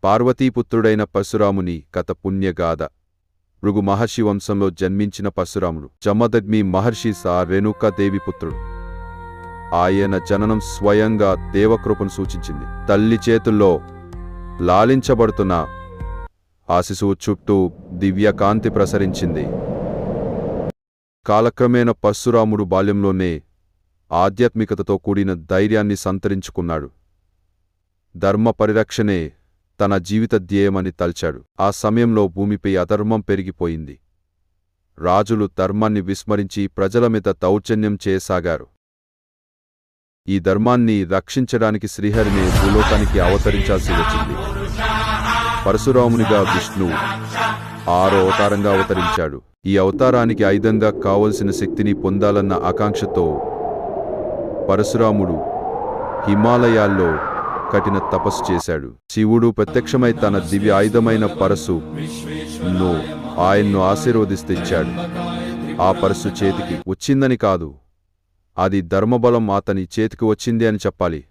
పార్వతీపుత్రుడైన పరశురాముని కథ పుణ్యగాథ. భృగు మహర్షి వంశంలో జన్మించిన పరశురాముడు జమదగ్ని మహర్షి రేణుకాదేవి పుత్రుడు. ఆయన జననం స్వయంగా దేవకృపను సూచించింది. తల్లి చేతుల్లో లాలించబడుతున్న ఆ శిశువు చుట్టూ దివ్యకాంతి ప్రసరించింది. కాలక్రమేణా పరశురాముడు బాల్యంలోనే ఆధ్యాత్మికతతో కూడిన ధైర్యాన్ని సంతరించుకున్నాడు. ధర్మ పరిరక్షణే తన జీవిత ధ్యేయమని తల్చాడు. ఆ సమయంలో భూమిపై అధర్మం పెరిగిపోయింది. రాజులు ధర్మాన్ని విస్మరించి ప్రజల మీద దౌర్జన్యం చేయసాగారు. ఈ ధర్మాన్ని రక్షించడానికి శ్రీహరినే భూలోకానికి అవతరించాల్సి వచ్చింది. పరశురామునిగా విష్ణువు 6వ అవతారంగా అవతరించాడు. ఈ అవతారానికి ఆయుధంగా కావలసిన శక్తిని పొందాలన్న ఆకాంక్షతో పరశురాముడు హిమాలయాల్లో కఠిన తపస్సు చేశాడు. శివుడు ప్రత్యక్షమై తన దివ్య ఆయుధమైన పరశును ఆయన్ను ఆశీర్వదిstiచ్చాడు. ఆ పరశు చేతికి వచ్చిందని కాదు, అది ధర్మబలం అతని చేతికి వచ్చింది అని చెప్పాలి.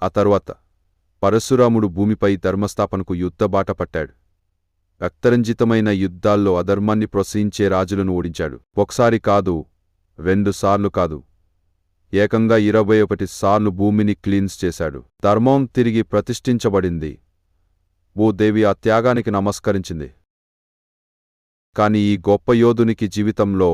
ఆ తరువాత పరశురాముడు భూమిపై ధర్మస్థాపనకు యుద్ధబాట పట్టాడు. రక్తరంజితమైన యుద్ధాల్లో అధర్మాన్ని ప్రోత్సహించే రాజులను ఓడించాడు. ఒకసారి కాదు, 2 సార్లు కాదు, ఏకంగా 21 సార్లు భూమిని క్లీన్స్ చేశాడు. ధర్మం తిరిగి ప్రతిష్ఠించబడింది. భూదేవి ఆ త్యాగానికి నమస్కరించింది. కాని ఈ గొప్ప యోధునికి జీవితంలో